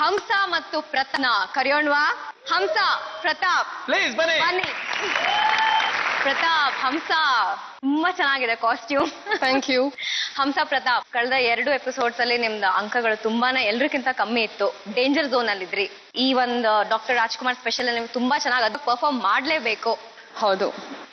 ಹಂಸ ಮತ್ತು ಪ್ರತಾಪ್ನ ಕರೆಯೋಣವಾ? ಹಂಸ, ಪ್ರತಾಪ್ ಪ್ಲೀಸ್ ಬನ್ನಿ. ಪ್ರತಾಪ್, ಹಂಸ ತುಂಬಾ ಚೆನ್ನಾಗಿದೆ costume. Thank you. Hamsa, Pratap, ಕಳೆದ 2 ಎಪಿಸೋಡ್ಸ್ ಅಲ್ಲಿ ನಿಮ್ದು ಅಂಕಗಳು ತುಂಬಾನೇ ಎಲ್ರಿಗಿಂತ ಕಮ್ಮಿ ಇತ್ತು. ಡೇಂಜರ್ ಝೋನ್ ಅಲ್ಲಿ ಇದ್ರಿ. ಈ ಒಂದು ಡಾಕ್ಟರ್ ರಾಜ್ಕುಮಾರ್ ಸ್ಪೆಷಲ್ ನಿಮ್ಗೆ ತುಂಬಾ ಚೆನ್ನಾಗಿ ಅದು ಪರ್ಫಾರ್ಮ್ ಮಾಡ್ಲೇಬೇಕು. ಹೌದು.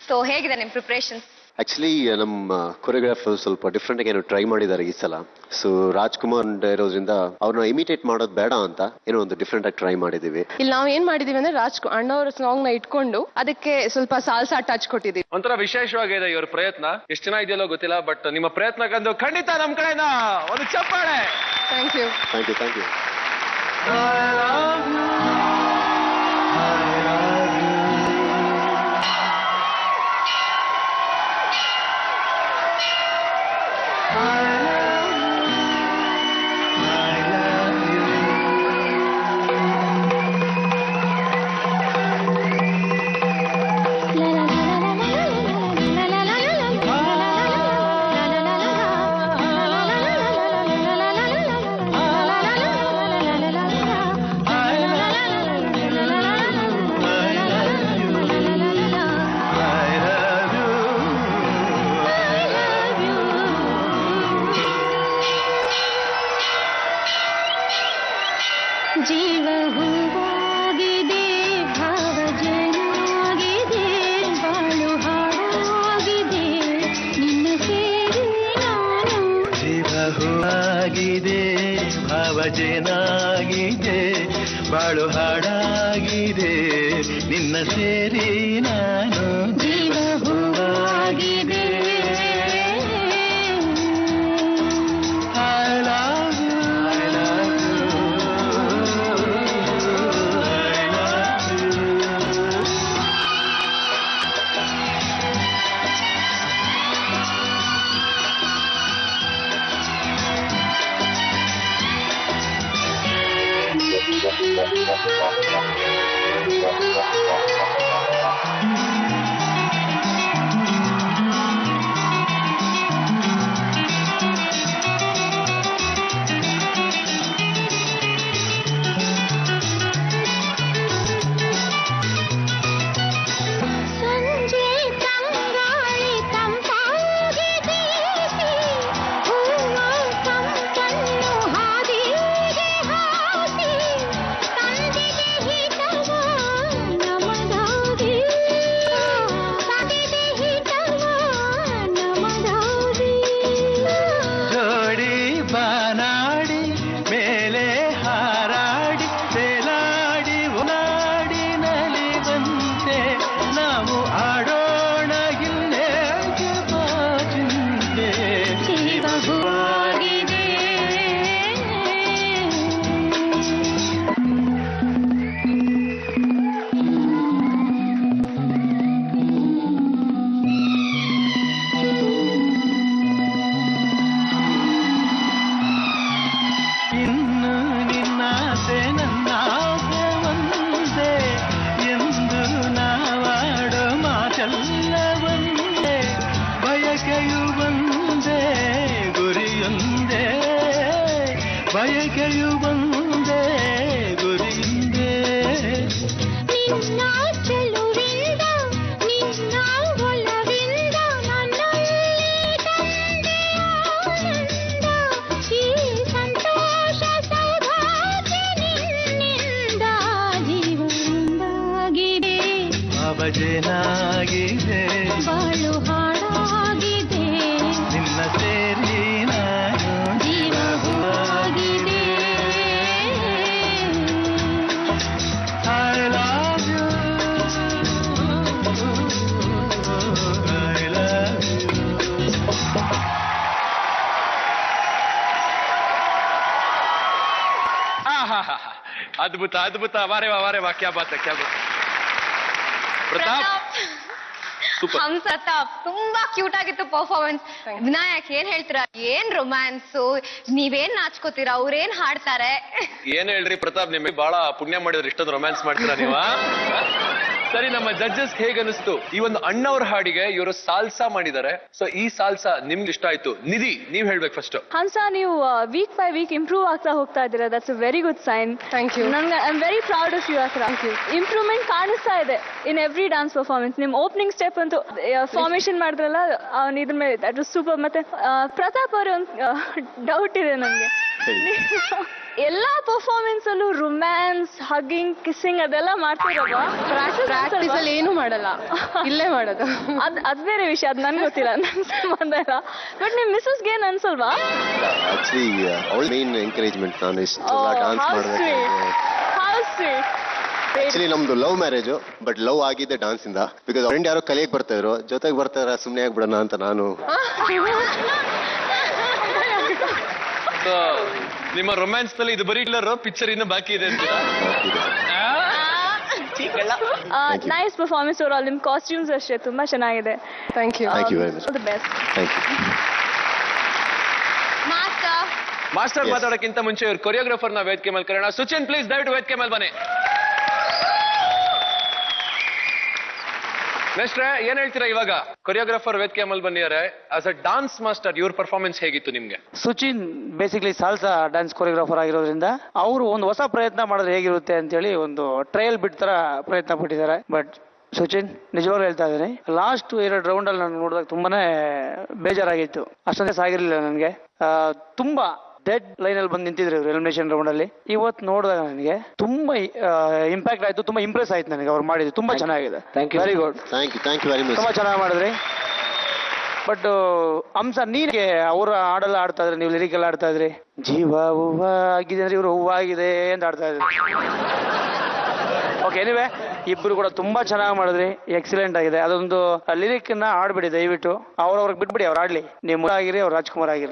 ಸೊ ಹೇಗಿದೆ ನಿಮ್ ಪ್ರಿಪರೇಷನ್? ಆಕ್ಚುಲಿ ನಮ್ಮ ಕೊರಿಯೋಗ್ರಾಫರ್ ಸ್ವಲ್ಪ ಡಿಫ್ರೆಂಟ್ ಆಗಿ ಏನೋ ಟ್ರೈ ಮಾಡಿದ್ದಾರೆ ಈ ಸಲ. ಸೊ ರಾಜ್ಕುಮಾರ್ ಇರೋದ್ರಿಂದ ಅವ್ರನ್ನ ಇಮಿಟೇಟ್ ಮಾಡೋದು ಬೇಡ ಅಂತ ಏನೋ ಒಂದು ಡಿಫ್ರೆಂಟ್ ಆಗಿ ಟ್ರೈ ಮಾಡಿದೀವಿ. ಇಲ್ಲಿ ನಾವು ಏನ್ ಮಾಡಿದೀವಿ ಅಂದ್ರೆ ಅಣ್ಣವ್ರ ಸಾಂಗ್ ನ ಇಟ್ಕೊಂಡು ಅದಕ್ಕೆ ಸ್ವಲ್ಪ ಸಾಲ್ಸಾ ಟಚ್ ಕೊಟ್ಟಿದೀವಿ. ಒಂಥರ ವಿಶೇಷವಾಗಿದೆ ಇವ್ರ ಪ್ರಯತ್ನ. ಎಷ್ಟು ಚೆನ್ನಾಗಿದೆಯಲ್ಲೋ ಗೊತ್ತಿಲ್ಲ, ಬಟ್ ನಿಮ್ಮ ಪ್ರಯತ್ನಕ್ಕಂದು ಖಂಡಿತ ನಮ್ ಕಡೆಯಿಂದ ಒಂದು ಚಪ್ಪಾಳೆ. Thank you. Thank you, thank you. ಜೀವ ಹೂವಾಗಿದೆ, ಭಾವ ಜನಾಗಿದೆ, ಬಾಳು ಹಾಡಾಗಿದೆ, ನಿನ್ನ ಸೇರಿ ನಾನು. ಜೀವ ಹೂವಾಗಿದೆ, ಭಾವ ಜನಾಗಿದೆ, ಬಾಳು ಹಾಡಾಗಿದೆ, ನಿನ್ನ ಸೇರಿ ನಾನು. ಜೀವ ಹೂವಾಗಿದೆ. ಬಯಕೆಯು ಬಂದೇ ಗುರಿಯಿಂದೇ. ನಿನ್ನ ಚೆಲುವಿಂದ, ನಿನ್ನ ಒಲವಿಂದ ನನ್ನಲ್ಲಿ ತಂದೆ ಆನಂದ. ಈ ಸಂತೋಷ ಸೌಭಾಗ್ಯ ನಿನ್ನಿಂದ ಜೀವನದಾಗಿದೆ, ಭಾವಜನಾಗಿದೆ, ಬಾಳು ಹಾಡಾಗಿದೆ, ನಿನ್ನ ಸೇರಿ ನಾನು. ಜೀವವಾಗಿದೆ. I love you, I love you. ಅದ್ಭುತ ಅದ್ಭುತ, ವಾರೆ ವಾ, ಕ್ಯಾ ಬಾತ್ ಕ್ಯಾ ಬಾತ್. ಪ್ರತಾಪ್, ಪ್ರತಾಪ್ ತುಂಬಾ ಕ್ಯೂಟ್ ಆಗಿತ್ತು ಪರ್ಫಾರ್ಮೆನ್ಸ್. ವಿನಾಯಕ್ ಏನ್ ಹೇಳ್ತೀರಾ? ಏನ್ ರೊಮ್ಯಾನ್ಸು, ನೀವೇನ್ ನಾಚ್ಕೋತೀರಾ, ಅವ್ರೇನ್ ಹಾಡ್ತಾರೆ? ಏನ್ ಹೇಳ್ರಿ ಪ್ರತಾಪ್, ನಿಮಗೆ ಬಹಳ ಪುಣ್ಯ ಮಾಡಿದ್ರೆ ಇಷ್ಟೊಂದು ರೊಮ್ಯಾನ್ಸ್ ಮಾಡ್ತೀರಾ ನೀವು. ಸರಿ, ನಮ್ಮ ಜಡ್ಜಸ್ ಹೇಗೆ ಅನಿಸ್ತು ಈ ಒಂದು ಅಣ್ಣವ್ರ ಹಾಡಿಗೆ ಇವರು ಸಾಲ್ಸಾ ಮಾಡಿದ್ದಾರೆ? ಸೊ ಈ ಸಾಲ್ಸಾ ನಿಮ್ಗೆ ಇಷ್ಟ ಆಯ್ತು. ನಿಧಿ, ನೀವ್ ಹೇಳ್ಬೇಕು ಫಸ್ಟ್. ಹಂಸ, ನೀವು ವೀಕ್ ಬೈ ವೀಕ್ ಇಂಪ್ರೂವ್ ಆಗ್ತಾ ಹೋಗ್ತಾ ಇದ್ದೀರಾ. That's a very good sign. Thank you. ನಂಗೆ I am very proud of you. Improvement ಕಾಣಿಸ್ತಾ ಇದೆ ಇನ್ ಎವ್ರಿ ಡಾನ್ಸ್ ಪರ್ಫಾರ್ಮೆನ್ಸ್. ನಿಮ್ ಓಪನಿಂಗ್ ಸ್ಟೆಪ್ ಅಂತೂ ಫಾರ್ಮೇಶನ್ ಮಾಡಿದ್ರಲ್ಲ, ಅವ್ನ ಇದ್ರ ಮೇಲೆ ದಟ್ ವಾಸ್ ಸೂಪರ್. ಮತ್ತೆ ಪ್ರತಾಪ್ ಅವ್ರ ಒಂದು ಡೌಟ್ ಇದೆ ನಮ್ಗೆ. ಎಲ್ಲಾ ಪರ್ಫಾರ್ಮೆನ್ಸ್ ಅಲ್ಲೂ ರೊಮ್ಯಾನ್ಸ್, ಹಗ್ಗಿಂಗ್, ಕಿಸ್ಸಿಂಗ್ ಅದೆಲ್ಲ ಮಾಡ್ತಿರಲ್ವಾ? ಪ್ರಾಕ್ಟೀಸ್ ಅಲ್ಲಿ ಏನು ಮಾಡಲ್ಲ, ಇಲ್ಲೇ ಮಾಡೋದು. ಅದ್ ಬೇರೆ ವಿಷಯ, ಅದ್ ನನ್ಗೆ ಗೊತ್ತಿಲ್ಲ, ನನ್ ಸಂಬಂಧ ಇಲ್ಲ. ಬಟ್ ನಿಮ್ ಮಿಸ್ಸಸ್ಗೆ ಏನ್ ಅನ್ಸಲ್ವಾ? ಆಕ್ಚುಲಿ ಅವಳ ಮೇನ್ ಎಂಕರೇಜ್ಮೆಂಟ್, ನಾನು ಇಷ್ಟೆಲ್ಲ ಡಾನ್ಸ್ ಮಾಡಬೇಕು. ಆಕ್ಚುಲಿ ನಮ್ದು ಲವ್ ಮ್ಯಾರೇಜ್, ಬಟ್ ಲವ್ ಆಗಿದ್ದೆ ಡಾನ್ಸ್ ಇಂದ. ಬಿಕಾಸ್ ಫ್ರೆಂಡ್ ಯಾರೋ ಕಲಿಯಕ್ ಬರ್ತಾ ಇದ್ರು, ಜೊತೆಗೆ ಬರ್ತಾರ, ಸುಮ್ನೆ ಆಗ್ಬಿಡೋಣ ಅಂತ ನಾನು. ನಿಮ್ಮ ರೊಮ್ಯಾನ್ಸ್ ನಲ್ಲಿ ಇದು ಬರೀ ಪಿಕ್ಚರ್ ಇನ್ನು ಬಾಕಿ ಇದೆ ಅಂತ. Nice performance over all. ನಿಮ್ ಕಾಸ್ಟ್ಯೂಮ್ಸ್ ಅಷ್ಟೇ ತುಂಬಾ ಚೆನ್ನಾಗಿದೆ. Thank you. Thank you very much. The best. Thank you. Master ಮಾತಾಡೋಕ್ಕಿಂತ ಮುಂಚೆ ಇವ್ರು ಕೊರಿಯೋಗ್ರಾಫರ್ ನ ವೇದಿಕೆ ಮೇಲೆ ಕರೆಯೋಣ. ಸುಚಿನ್, ಪ್ಲೀಸ್ ದಯವಿಟ್ಟು ವೇದಿಕೆ ಮೇಲೆ ಬನ್ನಿ. ನೆಕ್ಸ್ಟ್ ಏನ್ ಹೇಳ್ತೀರಾ ಇವಾಗ? ಕೊರಿಯೋಗ್ರಾಫರ್ ವೇದಿಕೆ ಮೇಲೆ ಬಂದಿದ್ದಾರೆ. ಆಸ್ ಅ ಡಾನ್ಸ್ ಮಾಸ್ಟರ್ ಇವ್ರ ಪರ್ಫಾರ್ಮೆನ್ಸ್ ಹೇಗಿತ್ತು ನಿಮ್ಗೆ? ಸುಚಿನ್ ಬೇಸಿಕ್ಲಿ ಸಾಲ್ಸಾ ಡ್ಯಾನ್ಸ್ ಕೊರಿಯೋಗ್ರಾಫರ್ ಆಗಿರೋದ್ರಿಂದ ಅವರು ಒಂದು ಹೊಸ ಪ್ರಯತ್ನ ಮಾಡಿದ್ರೆ ಹೇಗಿರುತ್ತೆ ಅಂತೇಳಿ ಒಂದು ಟ್ರಯಲ್ ಬಿಟ್ ತರ ಪ್ರಯತ್ನ ಪಟ್ಟಿದ್ದಾರೆ. ಬಟ್ ಸುಚಿನ್, ನಿಜವಾಗ್ಲೂ ಹೇಳ್ತಾ ಇದ್ದೀನಿ, ಲಾಸ್ಟ್ 2 ರೌಂಡ್ ಅಲ್ಲಿ ನಾನು ನೋಡಿದಾಗ ತುಂಬಾನೇ ಬೇಜಾರಾಗಿತ್ತು. ಅಷ್ಟೊಂದೇ ಸಾಗಿರ್ಲಿಲ್ಲ ನನಗೆ. ತುಂಬಾ ಡೆಡ್ ಲೈನ್ ಅಲ್ಲಿ ಬಂದು ನಿಂತಿದ್ರು ಇವರು ಎಲಿಮಿನೇಷನ್ ರೌಂಡ್ ಅಲ್ಲಿ. ಇವತ್ತು ನೋಡಿದಾಗ ನನಗೆ ತುಂಬಾ ಇಂಪ್ಯಾಕ್ಟ್ ಆಯ್ತು, ತುಂಬಾ ಇಂಪ್ರೆಸ್ ಆಯ್ತು ನನಗೆ. ಅವ್ರು ಮಾಡಿದ್ದು ತುಂಬಾ ಚೆನ್ನಾಗಿದೆ. Very good. Thank you very much. ತುಂಬಾ ಚೆನ್ನಾಗಿ ಮಾಡಿದ್ರಿ. ಬಟ್ ಹಂಸ, ನೀರಿಗೆ ಅವರ ಹಾಡೆಲ್ಲ ಆಡ್ತಾ ಇದ್ರಿ, ನೀವು ಲಿರಿಕ್ ಎಲ್ಲ ಆಡ್ತಾ ಇದ್ರಿ. ಜೀವ ಹೂವ ಆಗಿದೆ ಅಂದ್ರೆ ಇವರು ಹೂವ ಆಗಿದೆ ಅಂತ ಆಡ್ತಾ ಇದ್ರಿ. ಓಕೆ, ಎನಿವೆ ಇಬ್ರು ಕೂಡ ತುಂಬಾ ಚೆನ್ನಾಗಿ ಮಾಡಿದ್ರಿ. ಎಕ್ಸಲೆಂಟ್ ಆಗಿದೆ. ಅದೊಂದು ಲಿರಿಕ್ ನ ಆಡ್ಬಿಡಿ ದಯವಿಟ್ಟು. ಅವ್ರವ್ರಿಗೆ ಬಿಟ್ಬಿಡಿ, ಅವ್ರು ಆಡ್ಲಿ. ನೀವು ಆಗಿರಿ, ಅವ್ರು ರಾಜ್ಕುಮಾರ್ ಆಗಿರಿ.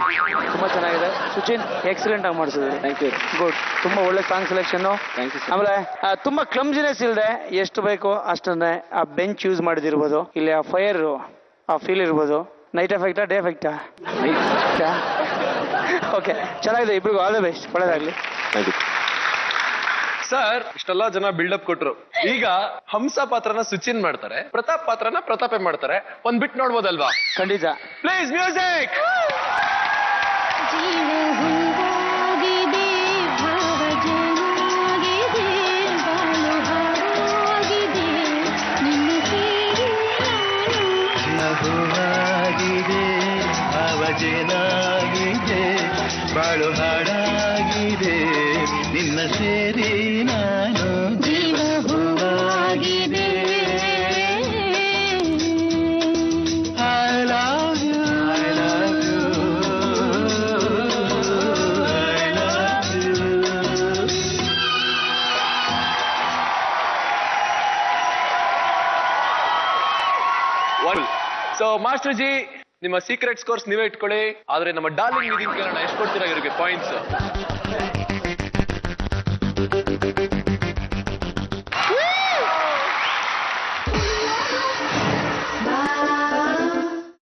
ತುಂಬಾ ಚೆನ್ನಾಗಿದೆ. ಸುಚಿನ್, ಎಕ್ಸಲೆಂಟ್ ಆಗಿ ಮಾಡಿಸಿದ್ರಿ. Thank you. ಗುಡ್. ತುಂಬಾ ಒಳ್ಳೆ ಸಾಂಗ್ ಸೆಲೆಕ್ಷನ್. ಆಮೇಲೆ ತುಂಬಾ ಕ್ಲಮ್ಸಿನೆಸ್ ಇಲ್ಲದೆ ಎಷ್ಟು ಬೇಕೋ ಅಷ್ಟನ್ನೇ ಆ ಬೆಂಚ್ ಯೂಸ್ ಮಾಡಿದಿರ್ಬೋದು. ಇಲ್ಲಿ ಆ ಫೈರ್ ಆ ಫೀಲ್ ಇರ್ಬೋದು. ನೈಟ್ ಎಫೆಕ್ಟಾ, ಡೇ ಎಫೆಕ್ಟಾ? ಓಕೆ, ಚೆನ್ನಾಗಿದೆ. ಇಬ್ರಿಗೂ ಆಲ್ ದ ಬೆಸ್ಟ್. ಒಳ್ಳೇದಾಗ್ಲಿ. Thank you sir. ಇಷ್ಟೆಲ್ಲ ಜನ ಬಿಲ್ಡಪ್ ಕೊಟ್ರು. ಈಗ ಹಂಸ ಪಾತ್ರನ ಸುಚಿನ್ ಮಾಡ್ತಾರೆ, ಪ್ರತಾಪ್ ಪಾತ್ರನ ಪ್ರತಾಪೇ ಮಾಡ್ತಾರೆ. ಒಂದ್ ಬಿಟ್ ನೋಡ್ಬೋದಲ್ವಾ? ಖಂಡಿತ. Please music. ಜೀವ ಹೂವಾಗಿದೆ, ಭಾವ ಜನಾಗಿದೆ, ಬಾಳು ಹಾಡಾಗಿದೆ, ನಿನ್ನ ಸೇರಿ ನಾನು. ಹೂವಾಗಿದೆ, ಭಾವಜನಾಗಿದೆ, ಬಾಳು ಹಾಡಾಗಿದೆ, ನಿನ್ನ ಸೇರಿ ನಾನು. ಜೀವ ಹೂವಾಗಿದೆ. I love you, I love you, I love you. So master G, ನಿಮ್ಮ ಸೀಕ್ರೆಟ್ ಸ್ಕೋರ್ಸ್ ನೀವೇ ಇಟ್ಕೊಳ್ಳಿ. ಆದ್ರೆ ನಮ್ಮ ಡಾರ್ಲಿಂಗ್ ನಿಧಿನ್ ಕೇಳೋಣ, ಎಷ್ಟು ಕೊಡ್ತೀರಾ ಇವರಿಗೆ ಪಾಯಿಂಟ್ಸ್?